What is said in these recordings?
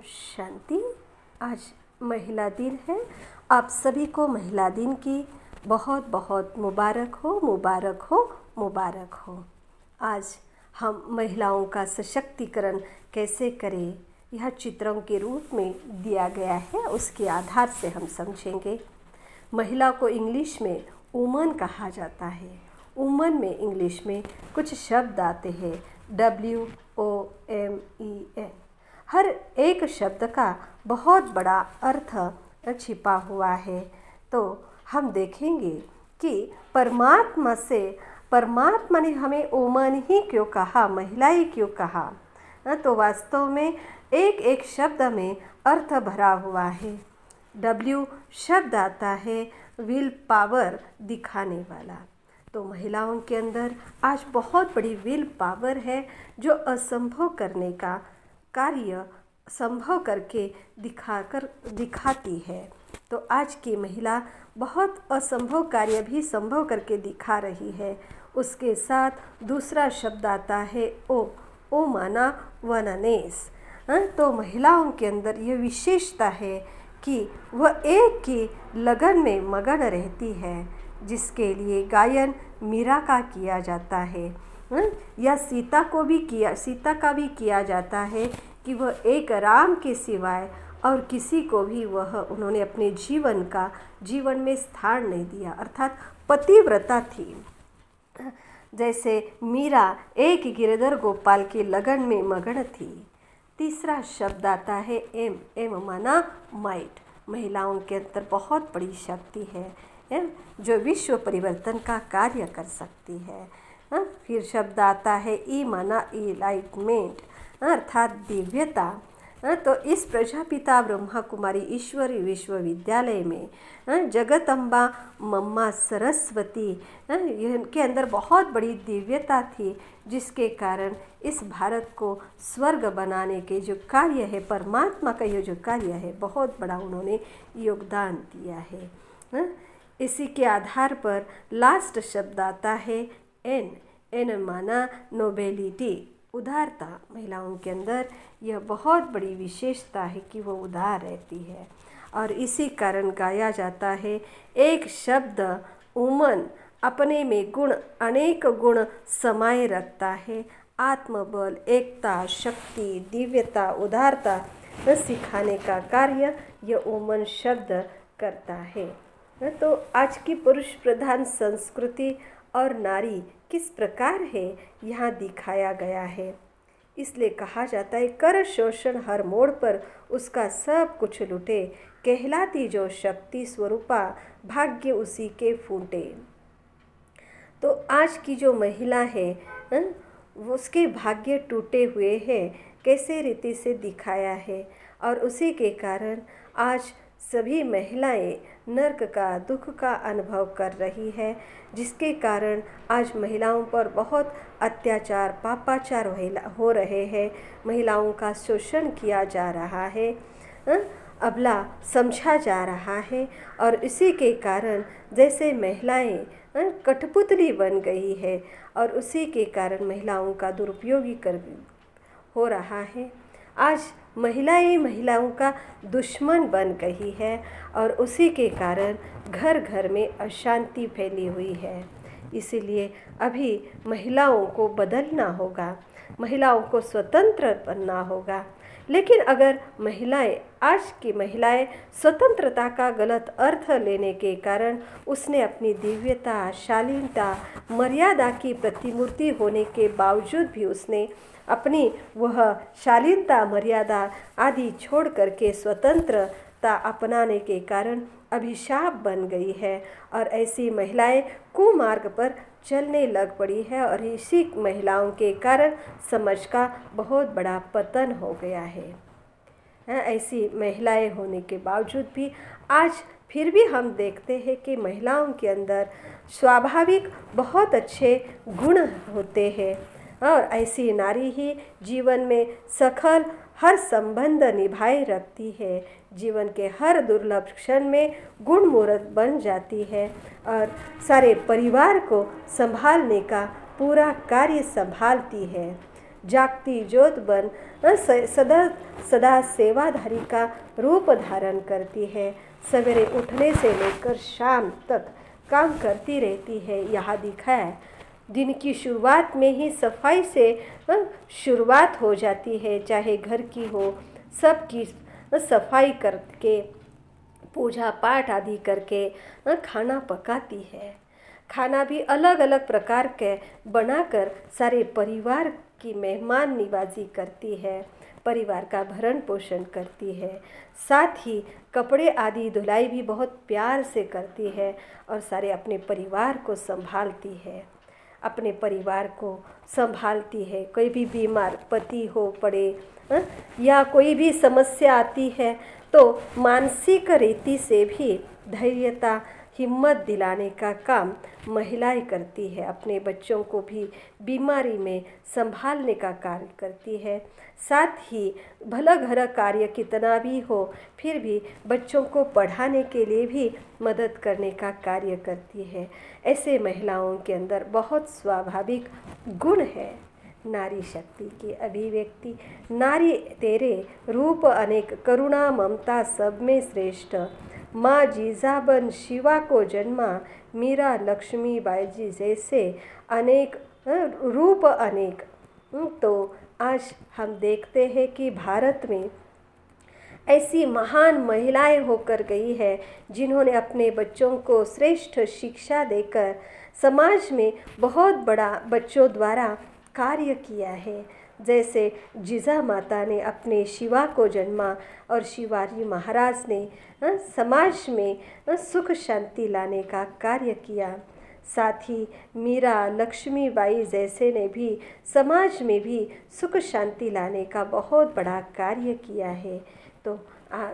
शांति। आज महिला दिन है। आप सभी को महिला दिन की बहुत बहुत मुबारक हो, मुबारक हो, मुबारक हो। आज हम महिलाओं का सशक्तिकरण कैसे करें, यह चित्रों के रूप में दिया गया है। उसके आधार से हम समझेंगे। महिला को इंग्लिश में वुमन कहा जाता है। वुमन में इंग्लिश में कुछ शब्द आते हैं, WOMEN। हर एक शब्द का बहुत बड़ा अर्थ छिपा हुआ है। तो हम देखेंगे कि परमात्मा ने हमें वुमन ही क्यों कहा, महिला ही क्यों कहा। तो वास्तव में एक एक शब्द में अर्थ भरा हुआ है। W शब्द आता है विल पावर, दिखाने वाला। तो महिलाओं के अंदर आज बहुत बड़ी विल पावर है, जो असंभव करने का कार्य संभव करके दिखाती है। तो आज की महिला बहुत असंभव कार्य भी संभव करके दिखा रही है। उसके साथ दूसरा शब्द आता है ओ माना वननेस। तो महिलाओं के अंदर यह विशेषता है कि वह एक की लगन में मगन रहती है, जिसके लिए गायन मीरा का किया जाता है। या सीता का भी किया जाता है कि वह एक राम के सिवाय और किसी को भी उन्होंने अपने जीवन में स्थान नहीं दिया, अर्थात पतिव्रता थी। जैसे मीरा एक गिरधर गोपाल के लगन में मगन थी। तीसरा शब्द आता है एम माना माइट। महिलाओं के अंदर बहुत बड़ी शक्ति है, जो विश्व परिवर्तन का कार्य कर सकती है। फिर शब्द आता है ई माना इलाइटमेंट, अर्थात दिव्यता। तो इस प्रजापिता ब्रह्मा कुमारी ईश्वरी विश्वविद्यालय में जगदम्बा मम्मा सरस्वती के अंदर बहुत बड़ी दिव्यता थी, जिसके कारण इस भारत को स्वर्ग बनाने के जो कार्य है, परमात्मा का ये जो कार्य है, बहुत बड़ा उन्होंने योगदान दिया है। इसी के आधार पर लास्ट शब्द आता है एन माना नोबेलिटी, उदारता। महिलाओं के अंदर यह बहुत बड़ी विशेषता है कि वो उदार रहती है, और इसी कारण गाया जाता है एक शब्द वुमन अपने में अनेक गुण समाये रखता है। आत्मबल, एकता, शक्ति, दिव्यता, उदारता सिखाने का कार्य यह वुमन शब्द करता है। तो आज की पुरुष प्रधान संस्कृति और नारी किस प्रकार है, यहाँ दिखाया गया है। इसलिए कहा जाता है कर शोषण हर मोड़ पर उसका सब कुछ लुटे, कहलाती जो शक्ति स्वरूपा भाग्य उसी के फूटे। तो आज की जो महिला है, उसके भाग्य टूटे हुए हैं, कैसे रीति से दिखाया है। और उसी के कारण आज सभी महिलाएं नर्क का, दुख का अनुभव कर रही है, जिसके कारण आज महिलाओं पर बहुत अत्याचार, पापाचार हो रहे हैं। महिलाओं का शोषण किया जा रहा है, अबला समझा जा रहा है। और इसी के कारण जैसे महिलाएं कठपुतली बन गई है, और उसी के कारण महिलाओं का दुरुपयोगी हो रहा है। आज महिलाओं का दुश्मन बन गई है, और उसी के कारण घर घर में अशांति फैली हुई है। इसीलिए अभी महिलाओं को बदलना होगा, महिलाओं को स्वतंत्र बनना होगा। लेकिन अगर आज की महिलाएं स्वतंत्रता का गलत अर्थ लेने के कारण उसने अपनी दिव्यता, शालीनता, मर्यादा की प्रतिमूर्ति होने के बावजूद भी उसने अपनी वह शालीनता, मर्यादा आदि छोड़ करके स्वतंत्रता अपनाने के कारण अभिशाप बन गई है, और ऐसी महिलाएं कुमार्ग पर चलने लग पड़ी है। और इसी महिलाओं के कारण समाज का बहुत बड़ा पतन हो गया है। ऐसी महिलाएं होने के बावजूद भी आज फिर भी हम देखते हैं कि महिलाओं के अंदर स्वाभाविक बहुत अच्छे गुण होते हैं, और ऐसी नारी ही जीवन में सफल हर संबंध निभाए रखती है, जीवन के हर दुर्लभ क्षण में गुणमूर्त बन जाती है, और सारे परिवार को संभालने का पूरा कार्य संभालती है। जागती ज्योत बन सदा सदा सेवाधारी का रूप धारण करती है। सवेरे उठने से लेकर शाम तक काम करती रहती है। यहाँ दिखाया दिन की शुरुआत में ही सफाई से शुरुआत हो जाती है, चाहे घर की हो, सबकी सफाई करके पूजा पाठ आदि करके खाना पकाती है। खाना भी अलग अलग प्रकार के बनाकर सारे परिवार की मेहमान नवाजी करती है, परिवार का भरण पोषण करती है। साथ ही कपड़े आदि धुलाई भी बहुत प्यार से करती है और सारे अपने परिवार को संभालती है, अपने परिवार को संभालती है। कोई भी बीमार पति हो पड़े या कोई भी समस्या आती है तो मानसिक रीति से भी धैर्यता हिम्मत दिलाने का काम महिलाएं करती है। अपने बच्चों को भी बीमारी में संभालने का कार्य करती है। साथ ही भला घर कार्य कितना भी हो फिर भी बच्चों को पढ़ाने के लिए भी मदद करने का कार्य करती है। ऐसे महिलाओं के अंदर बहुत स्वाभाविक गुण है। नारी शक्ति की अभिव्यक्ति। नारी तेरे रूप अनेक, करुणा ममता सब में श्रेष्ठ। माँ जीजाबन शिवा को जन्मा, मीरा लक्ष्मी बाई जी जैसे अनेक रूप अनेक। तो आज हम देखते हैं कि भारत में ऐसी महान महिलाएं होकर गई है जिन्होंने अपने बच्चों को श्रेष्ठ शिक्षा देकर समाज में बहुत बड़ा बच्चों द्वारा कार्य किया है। जैसे जीजा माता ने अपने शिवा को जन्मा और शिवाजी महाराज ने समाज में सुख शांति लाने का कार्य किया। साथ ही मीरा लक्ष्मीबाई जैसे ने भी समाज में भी सुख शांति लाने का बहुत बड़ा कार्य किया है। तो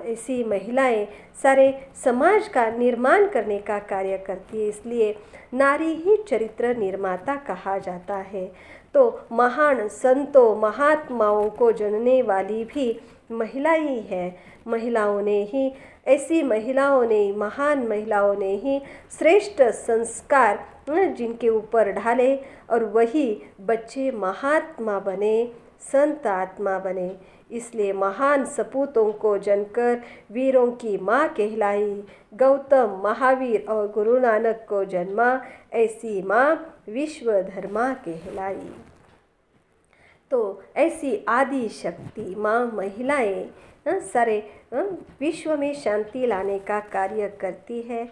ऐसी महिलाएं सारे समाज का निर्माण करने का कार्य करती है, इसलिए नारी ही चरित्र निर्माता कहा जाता है। तो महान संतों महात्माओं को जनने वाली भी महिला ही है। महिलाओं ने ही, ऐसी महिलाओं ने, महान महिलाओं ने ही श्रेष्ठ संस्कार जिनके ऊपर ढाले और वही बच्चे महात्मा बने, संत आत्मा बने। इसलिए महान सपूतों को जनकर वीरों की माँ कहलाई। गौतम महावीर और गुरु नानक को जन्मा, ऐसी माँ विश्वधर्मा कहलाई। तो ऐसी आदि शक्ति माँ महिलाएं सारे विश्व में शांति लाने का कार्य करती है,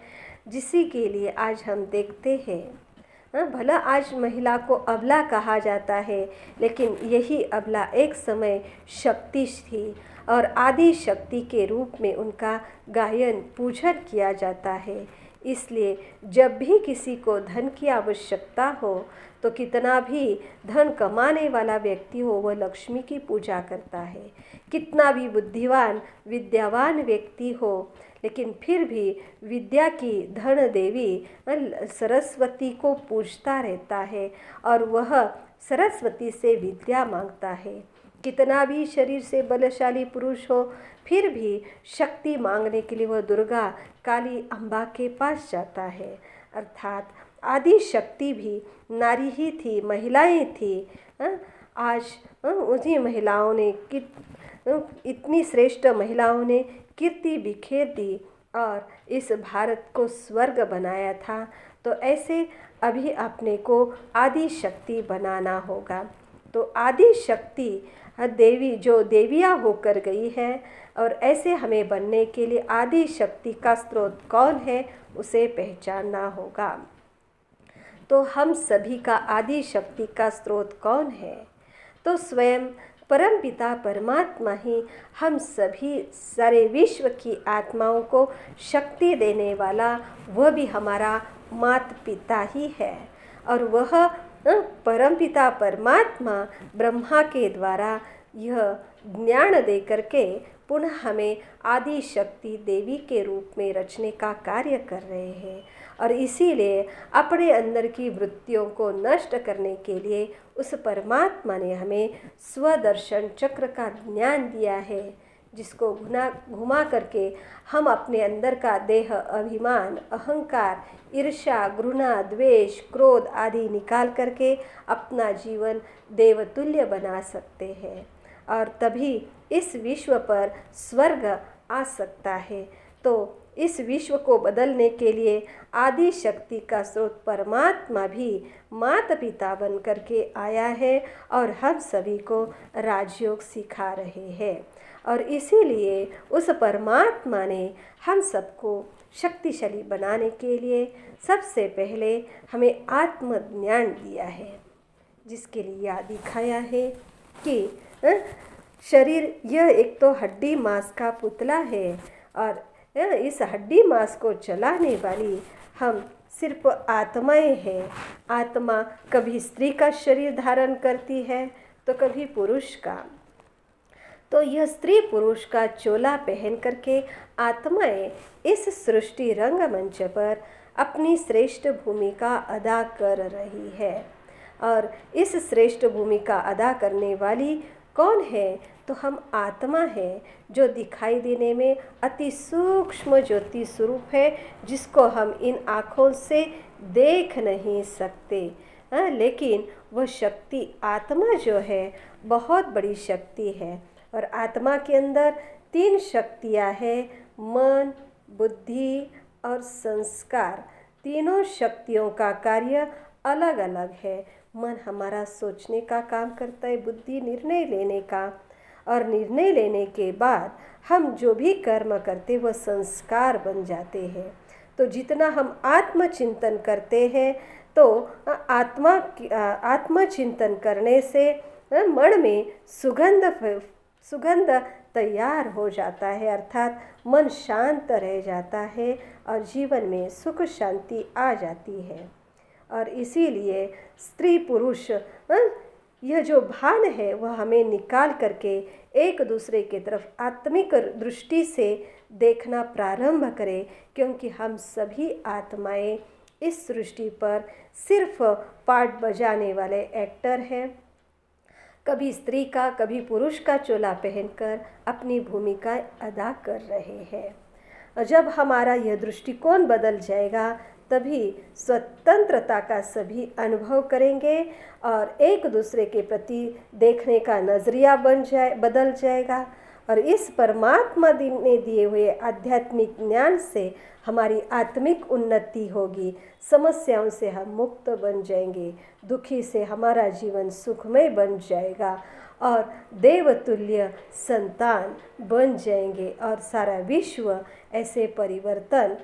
जिसी के लिए आज हम देखते हैं। भला आज महिला को अबला कहा जाता है, लेकिन यही अबला एक समय शक्ति थी और आदि शक्ति के रूप में उनका गायन पूजन किया जाता है। इसलिए जब भी किसी को धन की आवश्यकता हो तो कितना भी धन कमाने वाला व्यक्ति हो वह लक्ष्मी की पूजा करता है। कितना भी बुद्धिवान विद्यावान व्यक्ति हो लेकिन फिर भी विद्या की धन देवी सरस्वती को पूजता रहता है और वह सरस्वती से विद्या मांगता है। कितना भी शरीर से बलशाली पुरुष हो फिर भी शक्ति मांगने के लिए वह दुर्गा काली अम्बा के पास जाता है। अर्थात आदि शक्ति भी नारी ही थी, महिलाएं थी। आज उन्हीं महिलाओं ने इतनी श्रेष्ठ महिलाओं ने कीर्ति बिखेर दी और इस भारत को स्वर्ग बनाया था। तो ऐसे अभी अपने को आदि शक्ति बनाना होगा। तो आदि शक्ति देवी जो देवियाँ होकर गई है और ऐसे हमें बनने के लिए आदि शक्ति का स्रोत कौन है उसे पहचानना होगा। तो हम सभी का आदि शक्ति का स्रोत कौन है? तो स्वयं परमपिता परमात्मा ही हम सभी सारे विश्व की आत्माओं को शक्ति देने वाला वह भी हमारा माता पिता ही है। और वह परमपिता परमात्मा ब्रह्मा के द्वारा यह ज्ञान दे करके पुनः हमें आदि शक्ति देवी के रूप में रचने का कार्य कर रहे हैं। और इसीलिए अपने अंदर की वृत्तियों को नष्ट करने के लिए उस परमात्मा ने हमें स्वदर्शन चक्र का ज्ञान दिया है। जिसको घुमा करके हम अपने अंदर का देह, अभिमान, अहंकार, ईर्ष्या, घृणा, द्वेष, क्रोध आदि निकाल करके अपना जीवन देवतुल्य बना सकते हैं और तभी इस विश्व पर स्वर्ग आ सकता है। तो इस विश्व को बदलने के लिए आदि शक्ति का स्रोत परमात्मा भी माता पिता बन करके आया है और हम सभी को राजयोग सिखा रहे हैं। और इसीलिए उस परमात्मा ने हम सबको शक्तिशाली बनाने के लिए सबसे पहले हमें आत्मज्ञान दिया है, जिसके लिए यह दिखाया है कि शरीर यह एक तो हड्डी मांस का पुतला है और इस हड्डी मांस को चलाने वाली हम सिर्फ आत्माएं हैं। आत्मा कभी स्त्री का शरीर धारण करती है तो कभी पुरुष का। तो यह स्त्री पुरुष का चोला पहन करके आत्माएं इस सृष्टि रंगमंच पर अपनी श्रेष्ठ भूमिका अदा कर रही है। और इस श्रेष्ठ भूमिका अदा करने वाली कौन है? तो हम आत्मा है, जो दिखाई देने में अति सूक्ष्म ज्योति स्वरूप है, जिसको हम इन आँखों से देख नहीं सकते। लेकिन वह शक्ति आत्मा जो है बहुत बड़ी शक्ति है। और आत्मा के अंदर 3 शक्तियाँ हैं, मन, बुद्धि और संस्कार। तीनों शक्तियों का कार्य अलग अलग है। मन हमारा सोचने का काम करता है, बुद्धि निर्णय लेने का, और निर्णय लेने के बाद हम जो भी कर्म करते वह संस्कार बन जाते हैं। तो जितना हम आत्मचिंतन करते हैं तो आत्मचिंतन करने से मन में सुगंध तैयार हो जाता है, अर्थात मन शांत रह जाता है और जीवन में सुख शांति आ जाती है। और इसीलिए स्त्री पुरुष यह जो भान है वह हमें निकाल करके एक दूसरे की तरफ आत्मिक दृष्टि से देखना प्रारंभ करें, क्योंकि हम सभी आत्माएं इस सृष्टि पर सिर्फ पार्ट बजाने वाले एक्टर हैं। कभी स्त्री का कभी पुरुष का चोला पहनकर अपनी भूमिका अदा कर रहे हैं। और जब हमारा यह दृष्टिकोण बदल जाएगा तभी स्वतंत्रता का सभी अनुभव करेंगे और एक दूसरे के प्रति देखने का नज़रिया बदल जाएगा। और इस परमात्मा ने दिए हुए आध्यात्मिक ज्ञान से हमारी आत्मिक उन्नति होगी, समस्याओं से हम मुक्त बन जाएंगे, दुखी से हमारा जीवन सुखमय बन जाएगा और देवतुल्य संतान बन जाएंगे और सारा विश्व ऐसे परिवर्तन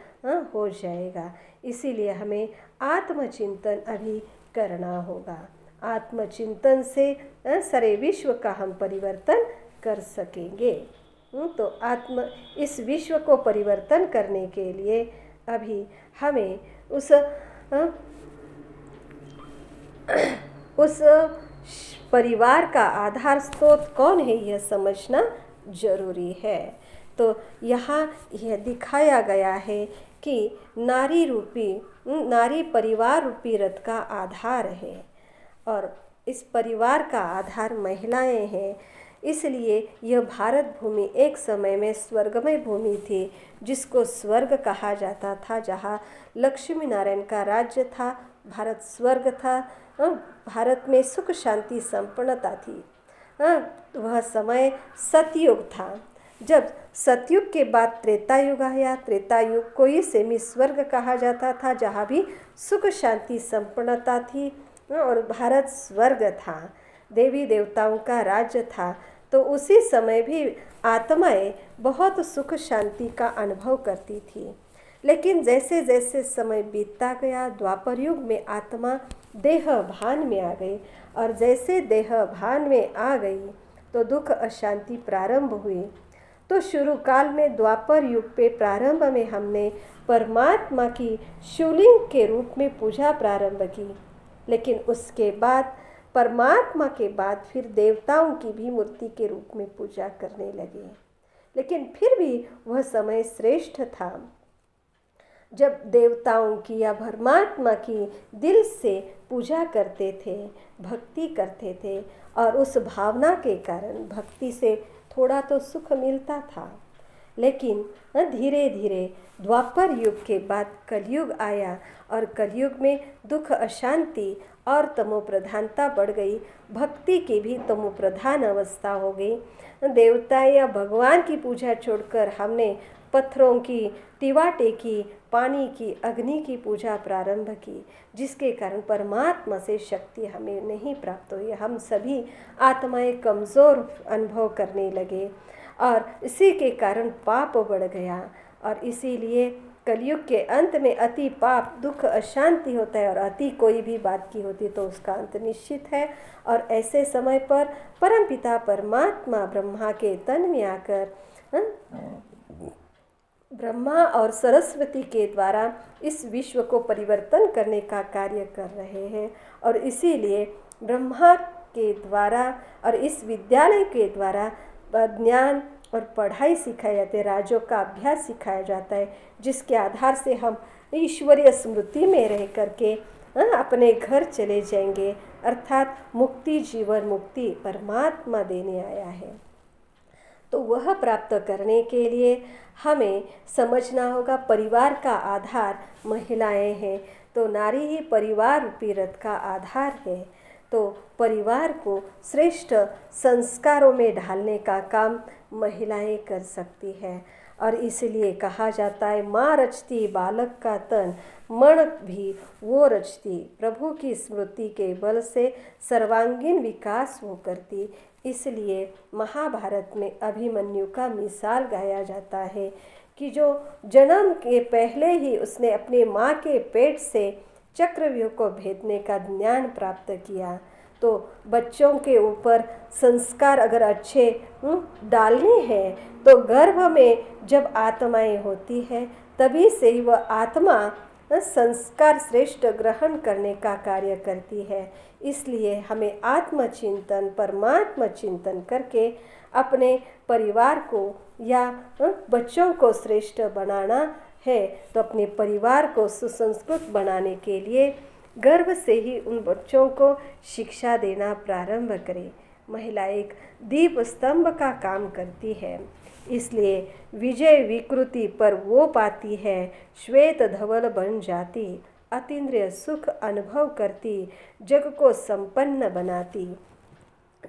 हो जाएगा। इसीलिए हमें आत्मचिंतन अभी करना होगा। आत्मचिंतन से सारे विश्व का हम परिवर्तन कर सकेंगे। तो इस विश्व को परिवर्तन करने के लिए अभी हमें उस परिवार का आधार स्रोत कौन है यह समझना जरूरी है। तो यहाँ यह दिखाया गया है कि नारी परिवार रूपी रथ का आधार है और इस परिवार का आधार महिलाएं हैं। इसलिए यह भारत भूमि एक समय में स्वर्गमय भूमि थी, जिसको स्वर्ग कहा जाता था, जहाँ लक्ष्मी नारायण का राज्य था। भारत स्वर्ग था। भारत में सुख शांति संपन्नता थी। वह समय सतयुग था। जब सतयुग के बाद त्रेता युग आया, त्रेता युग को ही सेमी स्वर्ग कहा जाता था, जहाँ भी सुख शांति संपन्नता थी और भारत स्वर्ग था, देवी देवताओं का राज्य था। तो उसी समय भी आत्माएं बहुत सुख शांति का अनुभव करती थी। लेकिन जैसे जैसे समय बीतता गया, द्वापर युग में आत्मा देह भान में आ गई और जैसे देह भान में आ गई तो दुख अशांति प्रारंभ हुई। तो शुरू काल में द्वापर युग पे प्रारंभ में हमने परमात्मा की शिवलिंग के रूप में पूजा प्रारंभ की, लेकिन उसके बाद परमात्मा के बाद फिर देवताओं की भी मूर्ति के रूप में पूजा करने लगे। लेकिन फिर भी वह समय श्रेष्ठ था जब देवताओं की या परमात्मा की दिल से पूजा करते थे, भक्ति करते थे और उस भावना के कारण, भक्ति से थोड़ा तो सुख मिलता था। लेकिन धीरे धीरे द्वापर युग के बाद कलयुग आया और कलयुग में दुख, अशांति और तमोप्रधानता बढ़ गई। भक्ति की भी तमोप्रधान अवस्था हो गई। देवता या भगवान की पूजा छोड़कर हमने पत्थरों की, तिवाटे की, पानी की, अग्नि की पूजा प्रारंभ की, जिसके कारण परमात्मा से शक्ति हमें नहीं प्राप्त हुई। हम सभी आत्माएं कमज़ोर अनुभव करने लगे और इसी के कारण पाप बढ़ गया। और इसीलिए कलयुग के अंत में अति पाप, दुख, अशांति होता है और अति कोई भी बात की होती तो उसका अंत निश्चित है। और ऐसे समय पर परमपिता परमात्मा ब्रह्मा के तन में आकर ब्रह्मा और सरस्वती के द्वारा इस विश्व को परिवर्तन करने का कार्य कर रहे हैं। और इसीलिए ब्रह्मा के द्वारा और इस विद्यालय के द्वारा ज्ञान और पढ़ाई सिखाई जाती है, राजों का अभ्यास सिखाया जाता है, जिसके आधार से हम ईश्वरीय स्मृति में रह करके अपने घर चले जाएंगे। अर्थात मुक्ति, जीवन मुक्ति परमात्मा देने आया है। तो वह प्राप्त करने के लिए हमें समझना होगा परिवार का आधार महिलाएं हैं। तो नारी ही परिवार रूपी रथ का आधार है। तो परिवार को श्रेष्ठ संस्कारों में ढालने का काम महिलाएं कर सकती है। और इसलिए कहा जाता है माँ रचती बालक का तन, मणक भी वो रचती। प्रभु की स्मृति के बल से सर्वांगीण विकास वो करती। इसलिए महाभारत में अभिमन्यु का मिसाल गाया जाता है कि जो जन्म के पहले ही उसने अपने माँ के पेट से चक्रव्यूह को भेदने का ज्ञान प्राप्त किया। तो बच्चों के ऊपर संस्कार अगर अच्छे डालने हैं तो गर्भ में जब आत्माएं होती है तभी से ही वह आत्मा संस्कार श्रेष्ठ ग्रहण करने का कार्य करती है। इसलिए हमें आत्मचिंतन, परमात्मा चिंतन करके अपने परिवार को या बच्चों को श्रेष्ठ बनाना है। तो अपने परिवार को सुसंस्कृत बनाने के लिए गर्भ से ही उन बच्चों को शिक्षा देना प्रारंभ करें। महिला एक दीप स्तंभ का काम करती है। इसलिए विजय विकृति पर वो पाती है, श्वेत धवल बन जाती, अतीन्द्रिय सुख अनुभव करती, जग को संपन्न बनाती।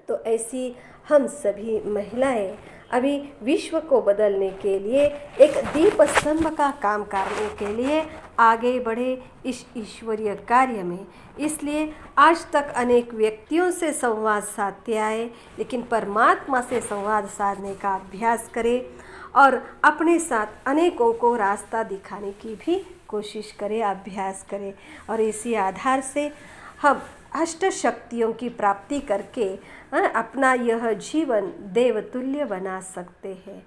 तो ऐसी हम सभी महिलाएं अभी विश्व को बदलने के लिए एक दीप स्तंभ का काम करने के लिए आगे बढ़े इस ईश्वरीय कार्य में। इसलिए आज तक अनेक व्यक्तियों से संवाद साधते आए, लेकिन परमात्मा से संवाद साधने का अभ्यास करें और अपने साथ अनेकों को रास्ता दिखाने की भी कोशिश करें, अभ्यास करें। और इसी आधार से हम अष्ट शक्तियों की प्राप्ति करके अपना यह जीवन देवतुल्य बना सकते हैं।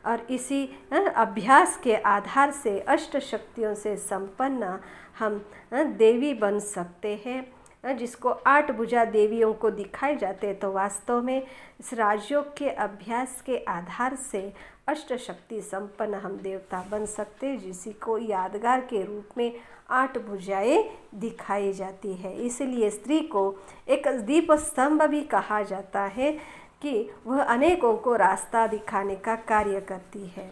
और इसी अभ्यास के आधार से अष्ट शक्तियों से संपन्न हम देवी बन सकते हैं। जिसको 8 भुजा देवियों को दिखाए जाते हैं, तो वास्तव में इस राजयोग के अभ्यास के आधार से अष्ट शक्ति संपन्न हम देवता बन सकते हैं, जिसी को यादगार के रूप में 8 भुजाएं दिखाई जाती है। इसलिए स्त्री को एक दीप स्तंभ भी कहा जाता है कि वह अनेकों को रास्ता दिखाने का कार्य करती है।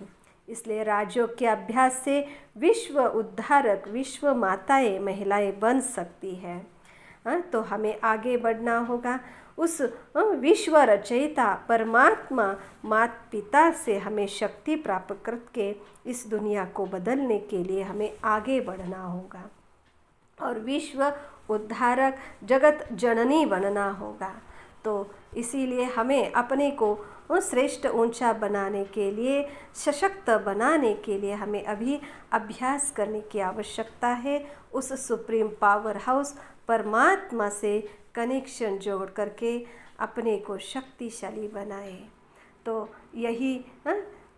इसलिए राजयोग के अभ्यास से विश्व उद्धारक, विश्व माताएं, महिलाएं बन सकती है। तो हमें आगे बढ़ना होगा। उस विश्व रचयिता परमात्मा माता पिता से हमें शक्ति प्राप्त करके इस दुनिया को बदलने के लिए हमें आगे बढ़ना होगा और विश्व उद्धारक, जगत जननी बनना होगा। तो इसीलिए हमें अपने को श्रेष्ठ ऊंचा बनाने के लिए, सशक्त बनाने के लिए हमें अभी अभ्यास करने की आवश्यकता है। उस सुप्रीम पावर हाउस परमात्मा से कनेक्शन जोड़ करके अपने को शक्तिशाली बनाए। तो यही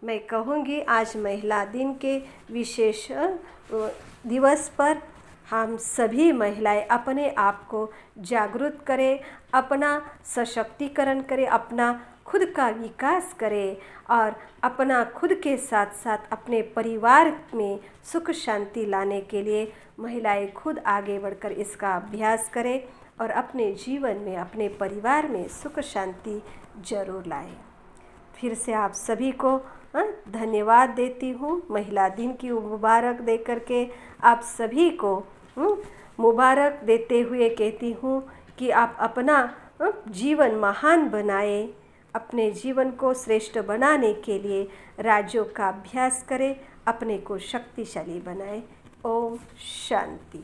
मैं कहूँगी, आज महिला दिन के विशेष दिवस पर हम सभी महिलाएं अपने आप को जागरूक करें, अपना सशक्तिकरण करें, अपना खुद का विकास करें और अपना खुद के साथ साथ अपने परिवार में सुख शांति लाने के लिए महिलाएं खुद आगे बढ़कर इसका अभ्यास करें और अपने जीवन में, अपने परिवार में सुख शांति जरूर लाएं। फिर से आप सभी को धन्यवाद देती हूँ। महिला दिन की मुबारक दे करके आप सभी को मुबारक देते हुए कहती हूँ कि आप अपना जीवन महान बनाएं, अपने जीवन को श्रेष्ठ बनाने के लिए राजयोग का अभ्यास करें, अपने को शक्तिशाली बनाएं। ओम शांति।